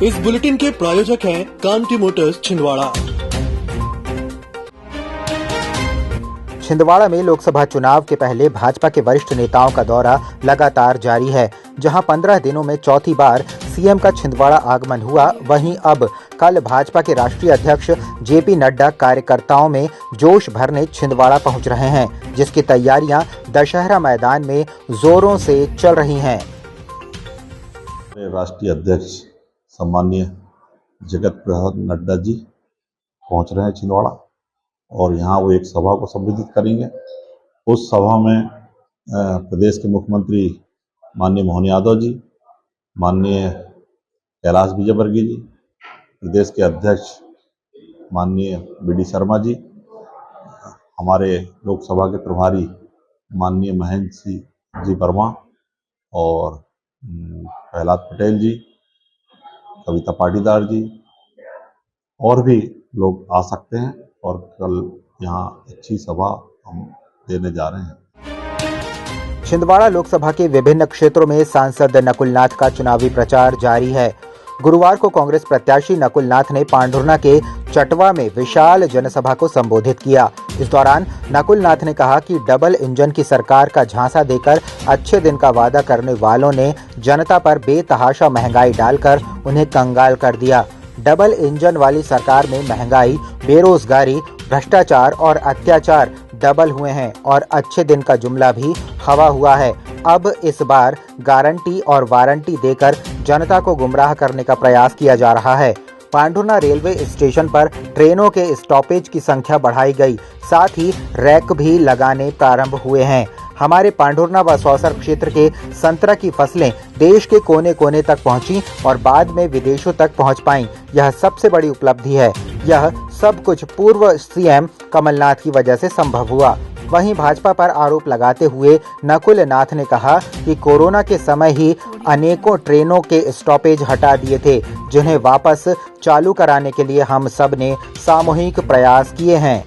इस बुलेटिन के प्रायोजक हैं कांटी मोटर्स छिंदवाड़ा। छिंदवाड़ा में लोकसभा चुनाव के पहले भाजपा के वरिष्ठ नेताओं का दौरा लगातार जारी है। जहां 15 दिनों में चौथी बार सीएम का छिंदवाड़ा आगमन हुआ, वहीं अब कल भाजपा के राष्ट्रीय अध्यक्ष जेपी नड्डा कार्यकर्ताओं में जोश भरने छिंदवाड़ा पहुंच रहे हैं, जिसकी तैयारियां दशहरा मैदान में जोरों से चल रही हैं। राष्ट्रीय अध्यक्ष सम्माननीय जगत प्रसाद नड्डा जी पहुंच रहे हैं छिंदवाड़ा और यहाँ वो एक सभा को संबोधित करेंगे। उस सभा में प्रदेश के मुख्यमंत्री माननीय मोहन यादव जी, माननीय कैलाश विजयवर्गीय जी, प्रदेश के अध्यक्ष माननीय बीडी शर्मा जी, हमारे लोकसभा के प्रभारी माननीय महेंद्र सिंह जी वर्मा और प्रहलाद पटेल जी, कविता पाटीदार जी और भी लोग आ सकते हैं और कल यहाँ अच्छी सभा हम देने जा रहे हैं। छिंदवाड़ा लोकसभा के विभिन्न क्षेत्रों में सांसद नकुल नाथ का चुनावी प्रचार जारी है। गुरुवार को कांग्रेस प्रत्याशी नकुल नाथ ने पांढुर्णा के चटवा में विशाल जनसभा को संबोधित किया। इस दौरान नकुल नाथ ने कहा कि डबल इंजन की सरकार का झांसा देकर अच्छे दिन का वादा करने वालों ने जनता पर बेतहाशा महंगाई डालकर उन्हें कंगाल कर दिया। डबल इंजन वाली सरकार में महंगाई, बेरोजगारी, भ्रष्टाचार और अत्याचार डबल हुए हैं और अच्छे दिन का जुमला भी हवा हुआ है। अब इस बार गारंटी और वारंटी देकर जनता को गुमराह करने का प्रयास किया जा रहा है। पांढुर्णा रेलवे स्टेशन पर ट्रेनों के स्टॉपेज की संख्या बढ़ाई गई, साथ ही रैक भी लगाने प्रारंभ हुए हैं। हमारे पांढुर्णा व सौसर क्षेत्र के संतरा की फसलें देश के कोने कोने तक पहुंची और बाद में विदेशों तक पहुंच पाईं। यह सबसे बड़ी उपलब्धि है। यह सब कुछ पूर्व सीएम कमलनाथ की वजह से संभव हुआ। वहीं भाजपा पर आरोप लगाते हुए नकुल नाथ ने कहा कि कोरोना के समय ही अनेकों ट्रेनों के स्टॉपेज हटा दिए थे, जिन्हें वापस चालू कराने के लिए हम सब ने सामूहिक प्रयास किए हैं।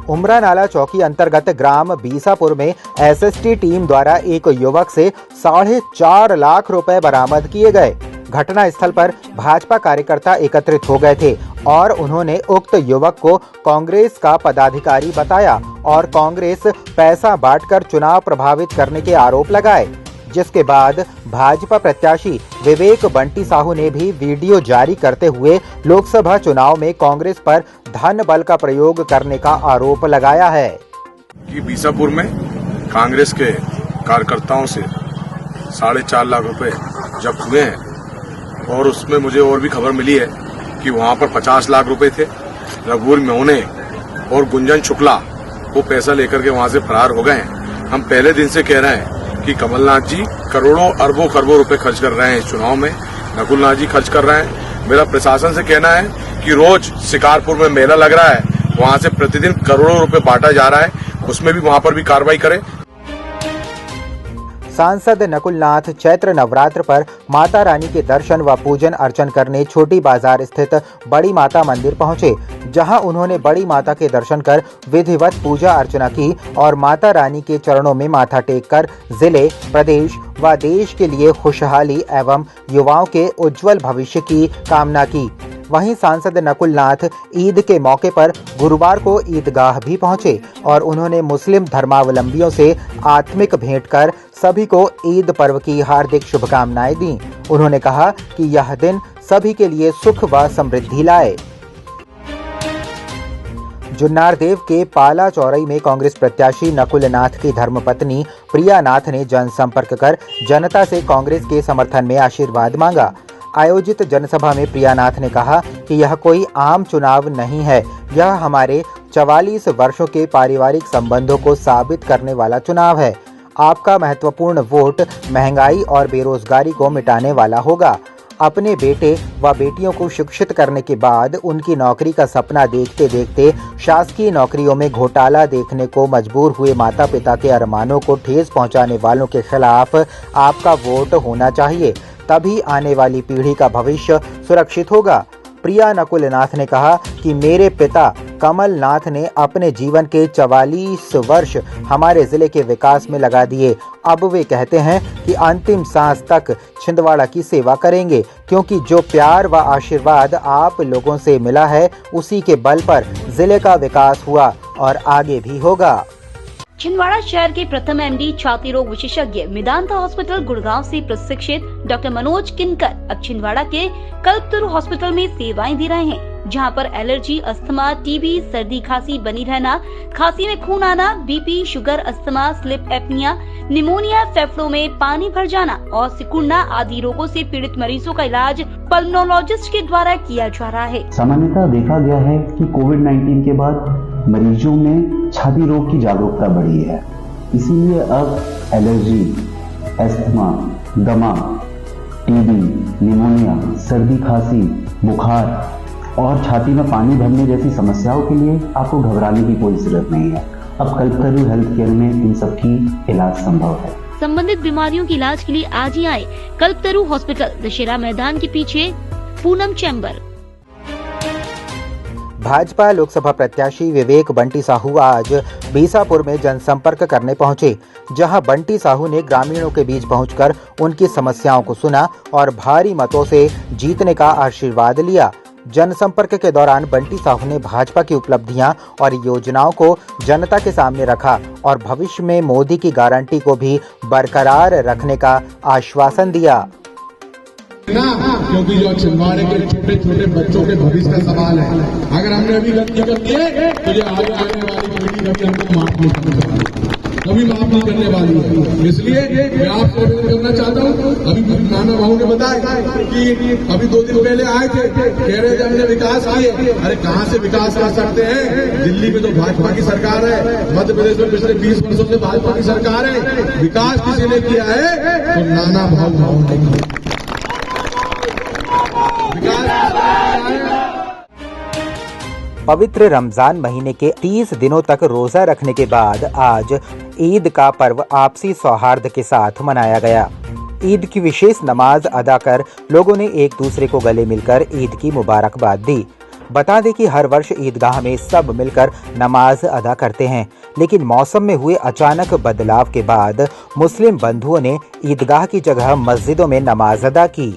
उमरा नाला चौकी अंतर्गत ग्राम बीसापुर में एसएसटी टीम द्वारा एक युवक से 4.5 लाख रुपए बरामद किए गए। घटना स्थल पर भाजपा कार्यकर्ता एकत्रित हो गए थे और उन्होंने उक्त युवक को कांग्रेस का पदाधिकारी बताया और कांग्रेस पैसा बांटकर चुनाव प्रभावित करने के आरोप लगाए, जिसके बाद भाजपा प्रत्याशी विवेक बंटी साहू ने भी वीडियो जारी करते हुए लोकसभा चुनाव में कांग्रेस पर धन बल का प्रयोग करने का आरोप लगाया है कि बीसापुर में कांग्रेस के कार्यकर्ताओं से 4.5 लाख रुपए जब्त हुए हैं और उसमें मुझे और भी खबर मिली है कि वहां पर 50 लाख रुपए थे। रघुवीर मोहने और गुंजन शुक्ला वो पैसा लेकर के वहां से फरार हो गए हैं। हम पहले दिन से कह रहे हैं कि कमलनाथ जी करोड़ों अरबों खरबों रुपए खर्च कर रहे हैं इस चुनाव में, नकुल नाथ जी खर्च कर रहे हैं। मेरा प्रशासन से कहना है कि रोज शिकारपुर में मेला लग रहा है, वहां से प्रतिदिन करोड़ों रुपए बांटा जा रहा है, उसमें भी वहां पर भी कार्रवाई करें। सांसद नकुल नाथ चैत्र नवरात्र पर माता रानी के दर्शन व पूजन अर्चन करने छोटी बाजार स्थित बड़ी माता मंदिर पहुंचे, जहां उन्होंने बड़ी माता के दर्शन कर विधिवत पूजा अर्चना की और माता रानी के चरणों में माथा टेककर जिले, प्रदेश व देश के लिए खुशहाली एवं युवाओं के उज्जवल भविष्य की कामना की। वहीं सांसद नकुल नाथ ईद के मौके पर गुरुवार को ईदगाह भी पहुंचे और उन्होंने मुस्लिम धर्मावलंबियों से आत्मिक भेंट कर सभी को ईद पर्व की हार्दिक शुभकामनाएं दी। उन्होंने कहा कि यह दिन सभी के लिए सुख व समृद्धि लाए। जुन्नारदेव के पाला चौरई में कांग्रेस प्रत्याशी नकुल नाथ की धर्मपत्नी प्रिया नाथ ने जनसंपर्क कर जनता से कांग्रेस के समर्थन में आशीर्वाद मांगा। आयोजित जनसभा में प्रिया नाथ ने कहा कि यह कोई आम चुनाव नहीं है, यह हमारे 44 वर्षों के पारिवारिक संबंधों को साबित करने वाला चुनाव है। आपका महत्वपूर्ण वोट महंगाई और बेरोजगारी को मिटाने वाला होगा। अपने बेटे व बेटियों को शिक्षित करने के बाद उनकी नौकरी का सपना देखते देखते शासकीय नौकरियों में घोटाला देखने को मजबूर हुए माता पिता के अरमानों को ठेस पहुंचाने वालों के खिलाफ आपका वोट होना चाहिए, तभी आने वाली पीढ़ी का भविष्य सुरक्षित होगा। प्रिया नकुल नाथ ने कहा कि मेरे पिता कमलनाथ ने अपने जीवन के 44 वर्ष हमारे जिले के विकास में लगा दिए। अब वे कहते हैं कि अंतिम सांस तक छिंदवाड़ा की सेवा करेंगे, क्योंकि जो प्यार व आशीर्वाद आप लोगों से मिला है उसी के बल पर जिले का विकास हुआ और आगे भी होगा। छिंदवाड़ा शहर के प्रथम एमडी छाती रोग विशेषज्ञ मेदांता हॉस्पिटल गुड़गांव से प्रशिक्षित डॉक्टर मनोज किनकर अब छिंदवाड़ा के कल्पतरु हॉस्पिटल में सेवाएं दे रहे हैं, जहां पर एलर्जी, अस्थमा, टीबी, सर्दी खांसी बनी रहना, खांसी में खून आना, BP, sugar, asthma, sleep apnoea, pneumonia, फेफड़ों में पानी भर जाना और सिकुड़ना आदि रोगों से पीड़ित मरीजों का इलाज पल्मोनोलॉजिस्ट के द्वारा किया जा रहा है। सामान्यतः देखा गया है कि कोविड-19 के बाद मरीजों में छाती रोग की जागरूकता बढ़ी है, इसीलिए अब एलर्जी, अस्थमा, दमा, टीबी, निमोनिया, सर्दी खांसी, बुखार और छाती में पानी भरने जैसी समस्याओं के लिए आपको घबराने की कोई जरूरत नहीं है। अब कल्पतरु हेल्थ केयर में इन सब की इलाज संभव है। संबंधित बीमारियों के इलाज के लिए आज ही आए कल्पतरु हॉस्पिटल, दशहरा मैदान के पीछे, पूनम चैम्बर। भाजपा लोकसभा प्रत्याशी विवेक बंटी साहू आज बीसापुर में जनसंपर्क करने पहुंचे, जहां बंटी साहू ने ग्रामीणों के बीच पहुंचकर उनकी समस्याओं को सुना और भारी मतों से जीतने का आशीर्वाद लिया। जनसंपर्क के दौरान बंटी साहू ने भाजपा की उपलब्धियां और योजनाओं को जनता के सामने रखा और भविष्य में मोदी की गारंटी को भी बरकरार रखने का आश्वासन दिया। क्योंकि जो छिंदवाड़े के छोटे छोटे बच्चों के भविष्य का सवाल है, अगर हमने अभी गलती कर दी है तो ये आगे आने वाली पीढ़ी कभी हमको माफ नहीं करने वाली है। इसलिए मैं आपसे आवेदन करना चाहता हूँ। अभी नाना भाऊ ने बताया कि अभी 2 दिन पहले आए थे, कह रहे थे हमने विकास किए। अरे कहाँ से विकास कर सकते हैं? दिल्ली में तो भाजपा की सरकार है, मध्य प्रदेश में पिछले 20 वर्षों से भाजपा की सरकार है। विकास किसी ने किया है तो नाना भाऊ ने किया। पवित्र रमजान महीने के 30 दिनों तक रोजा रखने के बाद आज ईद का पर्व आपसी सौहार्द के साथ मनाया गया। ईद की विशेष नमाज अदा कर लोगों ने एक दूसरे को गले मिलकर ईद की मुबारकबाद दी। बता दें कि हर वर्ष ईदगाह में सब मिलकर नमाज अदा करते हैं, लेकिन मौसम में हुए अचानक बदलाव के बाद मुस्लिम बंधुओं ने ईदगाह की जगह मस्जिदों में नमाज अदा की।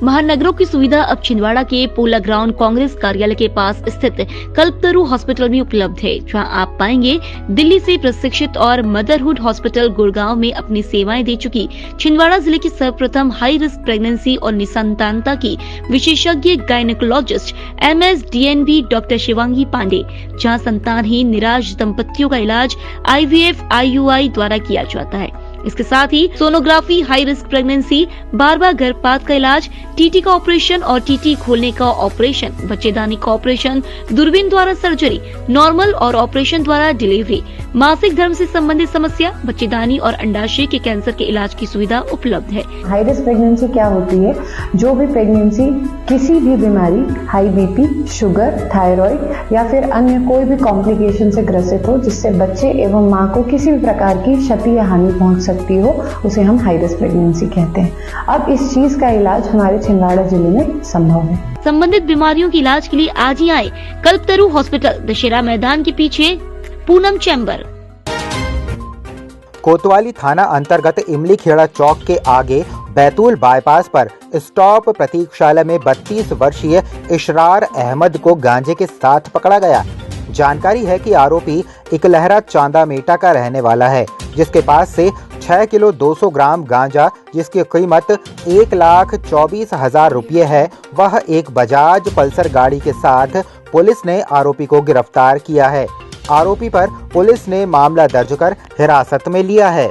महानगरों की सुविधा अब छिंदवाड़ा के पोला ग्राउंड कांग्रेस कार्यालय के पास स्थित कल्पतरु हॉस्पिटल में उपलब्ध है, जहां आप पाएंगे दिल्ली से प्रशिक्षित और मदरहुड हॉस्पिटल गुड़गांव में अपनी सेवाएं दे चुकी छिंदवाड़ा जिले की सर्वप्रथम हाई रिस्क प्रेगनेंसी और निसंतानता की विशेषज्ञ gynaecologist MSDNB doctor Shivangi Pandey, जहाँ संतानहीन निराश दंपतियों का इलाज IVF IUI द्वारा किया जाता है। इसके साथ ही सोनोग्राफी, हाई रिस्क प्रेगनेंसी, बार-बार गर्भपात का इलाज, TT का ऑपरेशन और TT खोलने का ऑपरेशन, बच्चेदानी का ऑपरेशन, दूरबीन द्वारा सर्जरी, नॉर्मल और ऑपरेशन द्वारा डिलीवरी, मासिक धर्म से संबंधित समस्या, बच्चेदानी और अंडाशय के कैंसर के इलाज की सुविधा उपलब्ध है। हाई रिस्क प्रेगनेंसी क्या होती है? जो भी प्रेगनेंसी किसी भी बीमारी, हाई BP, शुगर, थायराइड या फिर अन्य कोई भी कॉम्प्लिकेशन से ग्रसित हो, जिससे बच्चे एवं माँ को किसी भी प्रकार की क्षति या हानि पहुंच सकती हो, उसे हम हाई रिस्क प्रेगनेंसी कहते हैं। अब इस चीज का इलाज हमारे छिंदवाड़ा जिले में संभव है। संबंधित बीमारियों के इलाज के लिए आज ही आए कल्पतरु हॉस्पिटल, दशहरा मैदान के पीछे, पूनम चैम्बर। कोतवाली थाना अंतर्गत इमली खेड़ा चौक के आगे बैतूल बाईपास पर स्टॉप प्रतीक्षालय में 32 वर्षीय इशरार अहमद को गांजे के साथ पकड़ा गया। जानकारी है कि आरोपी इकलहरा चांदा मेटा का रहने वाला है, जिसके पास से 6 किलो 200 ग्राम गांजा, जिसकी कीमत 1,24,000 रुपये है, वह एक बजाज पल्सर गाड़ी के साथ पुलिस ने आरोपी को गिरफ्तार किया है। आरोपी पर पुलिस ने मामला दर्ज कर हिरासत में लिया है।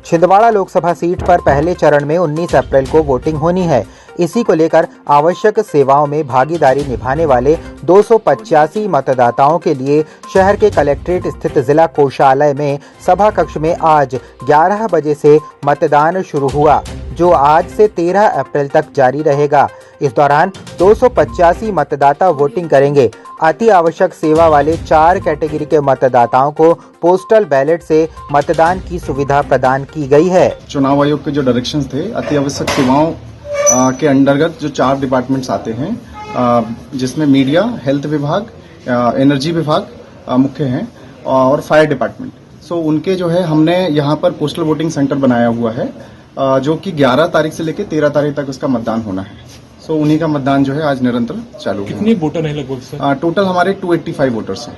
छिंदवाड़ा लोकसभा सीट पर पहले चरण में 19 अप्रैल को वोटिंग होनी है। इसी को लेकर आवश्यक सेवाओं में भागीदारी निभाने वाले 285 मतदाताओं के लिए शहर के कलेक्ट्रेट स्थित जिला कोषालय में सभा कक्ष में आज 11 बजे से मतदान शुरू हुआ, जो आज से 13 अप्रैल तक जारी रहेगा। इस दौरान 285 मतदाता वोटिंग करेंगे। अति आवश्यक सेवा वाले 4 कैटेगरी के मतदाताओं को पोस्टल बैलेट से मतदान की सुविधा प्रदान की गई है। चुनाव आयोग के जो डायरेक्शंस थे, अति आवश्यक सेवाओं के अंतर्गत जो 4 डिपार्टमेंट्स आते हैं, जिसमें मीडिया, हेल्थ विभाग, एनर्जी विभाग मुख्य हैं और फायर डिपार्टमेंट। सो उनके जो है हमने यहाँ पर पोस्टल वोटिंग सेंटर बनाया हुआ है, जो कि 11 तारीख से लेकर 13 तारीख तक उसका मतदान होना है। सो उन्हीं का मतदान जो है आज निरंतर चालू है। कितने वोटर हैं लगभग सर? टोटल हमारे 285 वोटर्स हैं।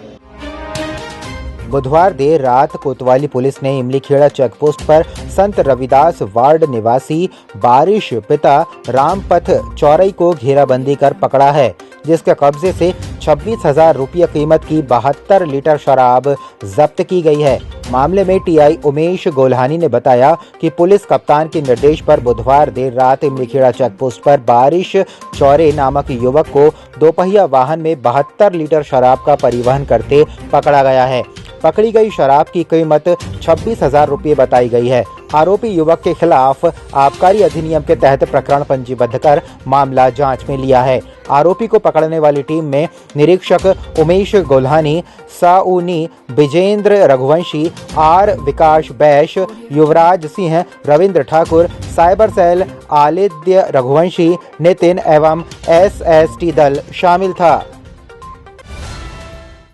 बुधवार देर रात कोतवाली पुलिस ने इमलीखेड़ा चेकपोस्ट पर संत रविदास वार्ड निवासी बारिश पिता रामपथ चौरई को घेराबंदी कर पकड़ा है, जिसके कब्जे से 26,000 रुपये कीमत की 72 लीटर शराब जब्त की गई है। मामले में टीआई उमेश गोल्हानी ने बताया कि पुलिस कप्तान के निर्देश पर बुधवार देर रात इमलीखेड़ा चेकपोस्ट पर बारिश चौरे नामक युवक को दोपहिया वाहन में 72 लीटर शराब का परिवहन करते पकड़ा गया है। पकड़ी गई शराब की कीमत 26,000 रुपये बताई गई है। आरोपी युवक के खिलाफ आबकारी अधिनियम के तहत प्रकरण पंजीबद्ध कर मामला जांच में लिया है। आरोपी को पकड़ने वाली टीम में निरीक्षक उमेश गोल्हानी, साउनी विजेंद्र रघुवंशी, आर विकास बैश, युवराज सिंह, रविंद्र ठाकुर, साइबर सेल आलिद्य रघुवंशी, नितिन एवं एसएसटी दल शामिल था।